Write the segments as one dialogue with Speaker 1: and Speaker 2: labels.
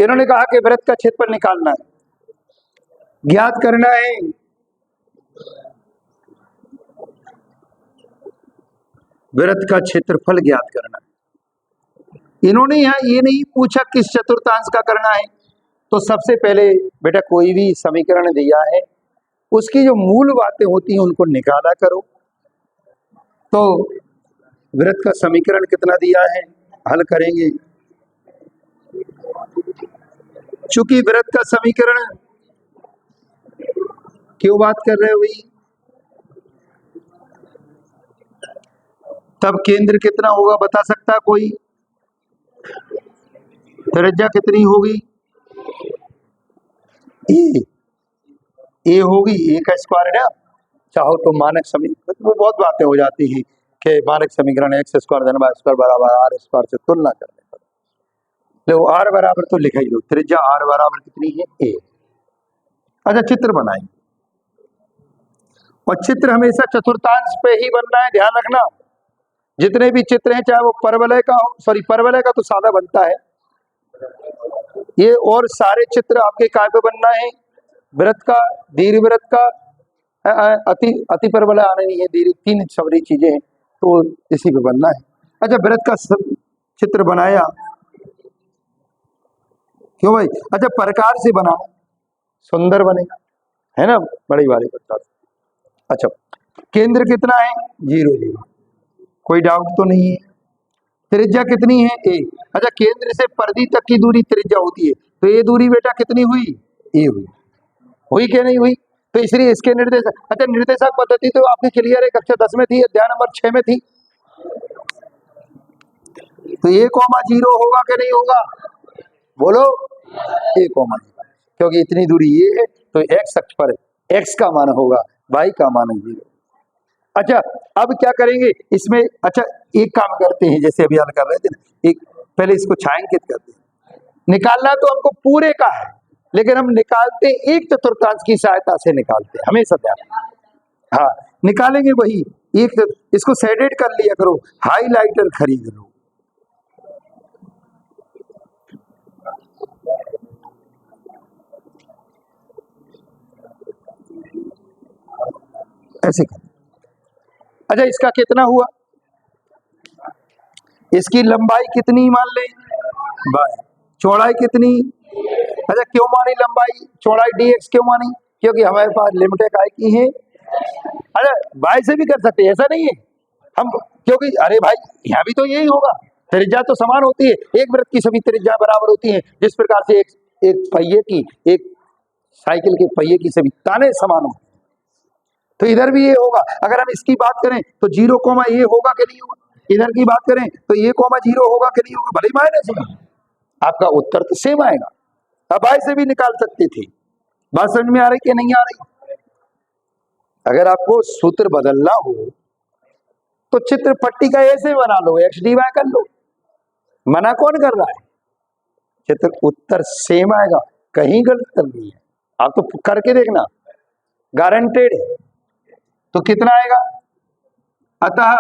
Speaker 1: इन्होंने कहा कि वृत्त का क्षेत्रफल निकालना है, ज्ञात करना है वृत्त का क्षेत्रफल ज्ञात करना है। इन्होंने यहां ये नहीं पूछा किस चतुर्थांश का करना है। तो सबसे पहले बेटा कोई भी समीकरण दिया है उसकी जो मूल बातें होती हैं उनको निकाला करो। तो वृत्त का समीकरण कितना दिया है हल करेंगे। चूंकि वृत्त का समीकरण क्यों बात कर रहे हो भाई, तब केंद्र कितना होगा बता सकता कोई, त्रिज्या कितनी होगी, ए होगी, ए का स्क्वायर है ना। चाहो तो मानक समीकरण, वो बहुत बातें हो जाती हैं कि मानक समीकरण एक्स स्क्वायर धन वाई स्क्वायर बराबर आर स्क्वायर से तुलना करने पर, तो आर बराबर तो लिखा ही लो, त्रिज्या आर बराबर कितनी है ए। अच्छा चित्र बनाएंगे, और चित्र हमेशा चतुर्थांश पे ही बनना है, ध्यान रखना। जितने भी चित्र हैं चाहे वो परवलय का हो, सॉरी परवलय का तो सादा बनता है ये, और सारे चित्र आपके काय पे बनना है, वृत्त का, दीर्घवृत्त का, अति परवलय आने नहीं है, दीर्घ, तीन सवरी चीजें हैं तो इसी पे बनना है। अच्छा वृत्त का चित्र बनाया क्यों भाई, अच्छा प्रकार से बनाना सुंदर बनेगा है ना, बड़ी वाली प्रकार। अच्छा केंद्र कितना है 0 0, कोई डाउट तो नहीं है। त्रिज्या कितनी है ए, अच्छा केंद्र से परिधि तक की दूरी त्रिज्या होती है, तो ये दूरी बेटा कितनी हुई ए हुई क्या नहीं हुई, तो इसलिए इसके निर्देशक, अच्छा निर्देशक पद्धति तो आपकी क्लियर है, कक्षा 10 में थी, अध्याय नंबर 6 में थी। तो ए कॉमा 0 होगा कि नहीं होगा, बोलो ए कॉमा 0, क्योंकि इतनी दूरी ये है तो एक्स अक्ष पर एक्स का मान होगा, वाई का मान 0। अच्छा अब क्या करेंगे इसमें, अच्छा एक काम करते हैं जैसे अभी हल कर रहे थे ना, एक पहले इसको छायांकित करते हैं। निकालना तो हमको पूरे का है लेकिन हम निकालते एक चतुर्थांश की सहायता से निकालते हैं, हमेशा ध्यान। हाँ निकालेंगे वही एक, इसको शेडेड कर लिया करो, हाईलाइटर खरीद लो। ऐसे कर, अच्छा इसका कितना हुआ, इसकी लंबाई कितनी मान ले बाय, चौड़ाई कितनी, अच्छा क्यों मानी लंबाई चौड़ाई dx क्यों मानी, क्योंकि हमारे पास लिमिट काय की है। अच्छा बाय से भी कर सकते हैं ऐसा नहीं है हम, क्योंकि अरे भाई यहाँ भी तो यही होगा, त्रिज्या तो समान होती है, एक वृत्त की सभी त्रिज्या बराबर होती हैं, जिस प्रकार से एक पहिए की, एक साइकिल के पहिए की सभी ताने समान होती हैं। तो इधर भी ये होगा, अगर हम इसकी बात करें तो 0 कोमा ये होगा कि नहीं होगा, इधर की बात करें तो ये कोमा 0 होगा कि नहीं होगा, भले ही मायने से आपका उत्तर तो सेम आएगा। अब ऐसे भी निकाल सकते थे, बात समझ में आ रही कि नहीं आ रही। अगर आपको सूत्र बदलना हो तो चित्र पट्टी का ऐसे बना लो, एक्स डी वाई कर लो, मना कौन कर रहा है, चित्र उत्तर सेम आएगा, कहीं गलत कर दी है, आप तो करके देखना गारंटेड है। तो कितना आएगा, अतः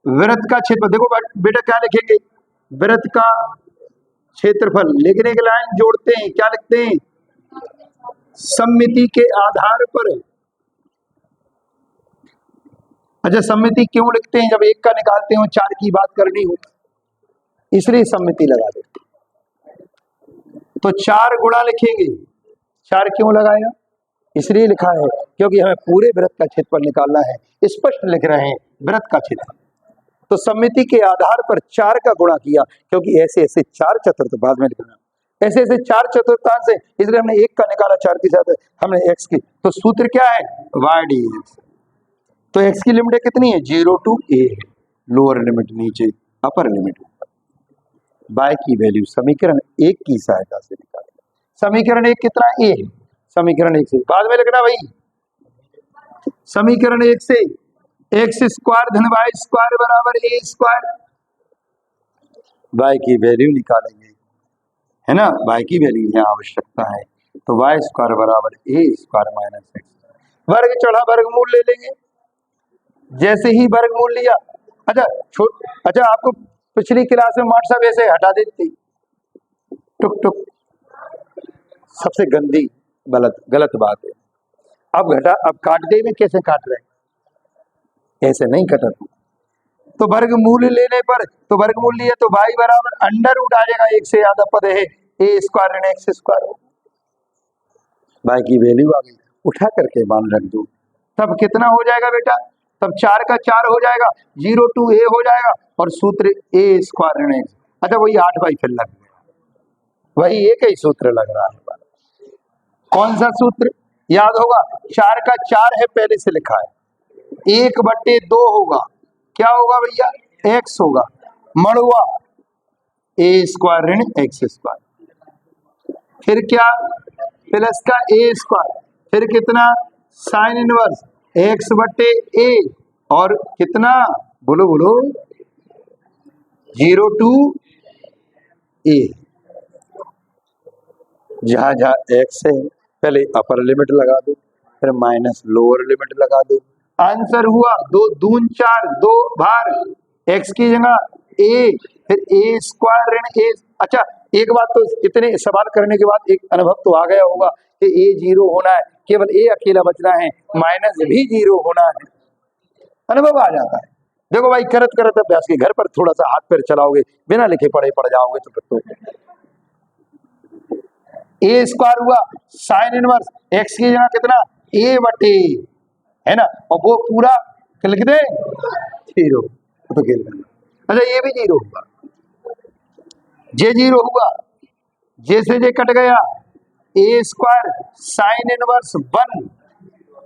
Speaker 1: वृत्त का क्षेत्रफल, देखो बेटा क्या लिखेंगे, वृत्त का क्षेत्रफल, लेकिन एक लाइन जोड़ते हैं, क्या लिखते हैं, सममिति के आधार पर। अच्छा सममिति क्यों लिखते हैं, जब एक का निकालते हो 4 की बात करनी हो इसलिए सममिति लगा देते हैं। तो 4 गुणा लिखेंगे, 4 क्यों लगाया, इसलिए लिखा है क्योंकि हमें पूरे वृत्त का क्षेत्रफल निकालना है, स्पष्ट लिख रहे हैं वृत्त का क्षेत्रफल। तो सममिति के आधार पर 4 का गुणा किया, क्योंकि ऐसे ऐसे 4 चतुर्थ बाद में लिखना, ऐसे ऐसे 4 चतुर्थांश है, इसलिए हमने 1 का निकाला 4 की साथ हमने x की, तो सूत्र क्या है y dx। तो x की लिमिट कितनी है 0 to a है, लोअर लिमिट नीचे अपर लिमिट ऊपर, y की वैल्यू समीकरण 1 की सहायता से निकालें। समीकरण 1 कितना a है, समीकरण 1 से बाद में लिखना भाई, समीकरण 1 से एक्स स्क्वायर धन वाई स्क्वायर बराबर ए स्क्वायर, वाई की वैल्यू निकालेंगे है ना, वाई की वैल्यू यहाँ आवश्यकता है, तो वाई स्क्वायर बराबर ए स्क्वायर माइनस एक्स, वर्ग चढ़ा वर्गमूल ले लेंगे, जैसे ही वर्गमूल लिया, अच्छा आपको पिछली क्लास में मार्ट साहब ऐसे हटा देते, टुक टुक, सबसे गंदी गलत बात है। अब काट गई में कैसे काट रहे, ऐसे नहीं कटत। तो वर्गमूल लेने पर, तो वर्गमूल लिए तो y बराबर अंडर रूट आ जाएगा, एक से ज्यादा पद है a स्क्वायर ऋण x स्क्वायर, y की वैल्यू आ गई, उठा करके मान रख दो, तब कितना हो जाएगा बेटा, तब 4 का 4 हो जाएगा, 0 to a हो जाएगा, और सूत्र a स्क्वायर ऋण x। अच्छा वही 8 बाई फिर लग गया, वही एक ही सूत्र लग रहा है। कौन सा सूत्र याद होगा, 4 का 4 है पहले से लिखा है, 1/2 होगा, क्या होगा भैया, x होगा, मड़ुआ a स्क्वायर ऋण x स्क्वायर, फिर क्या प्लस का a स्क्वायर, फिर कितना साइन इनवर्स x/a, और कितना बोलो बोलो 0 to a, जहां जहां x है पहले अपर लिमिट लगा दो, फिर माइनस लोअर लिमिट लगा दो, आंसर हुआ 2 दून 4, 2 भार x की जगह a, फिर a स्क्वायर ऋण a। अच्छा एक बात तो इतने सवाल करने के बाद एक अनुभव तो आ गया होगा कि a 0 होना है, केवल a अकेला बचना है, माइनस भी 0 होना है, अनुभव आ जाता है। देखो भाई करत करत अभ्यास के घर पर थोड़ा सा हाथ पैर चलाओगे, बिना लिखे पढ़े पड़ जाओगे तो फिर तो a स्क्वायर हुआ साइन इनवर्स x की जगह कितना a/, है ना, और वो पूरा लिख दे 0, तो खेल लेना। अच्छा ये भी 0 होगा, जे 0 हुआ, जे से जे कट गया, a स्क्वायर साइन इनवर्स 1,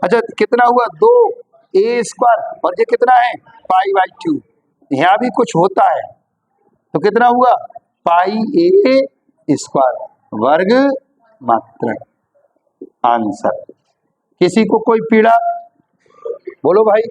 Speaker 1: अच्छा कितना हुआ 2 a स्क्वायर, और ये कितना है π/2, यहाँ भी कुछ होता है, तो कितना हुआ πa स्क्वायर वर्ग मात्रक, आंसर। किसी को कोई पीड़ा, बोलो भाई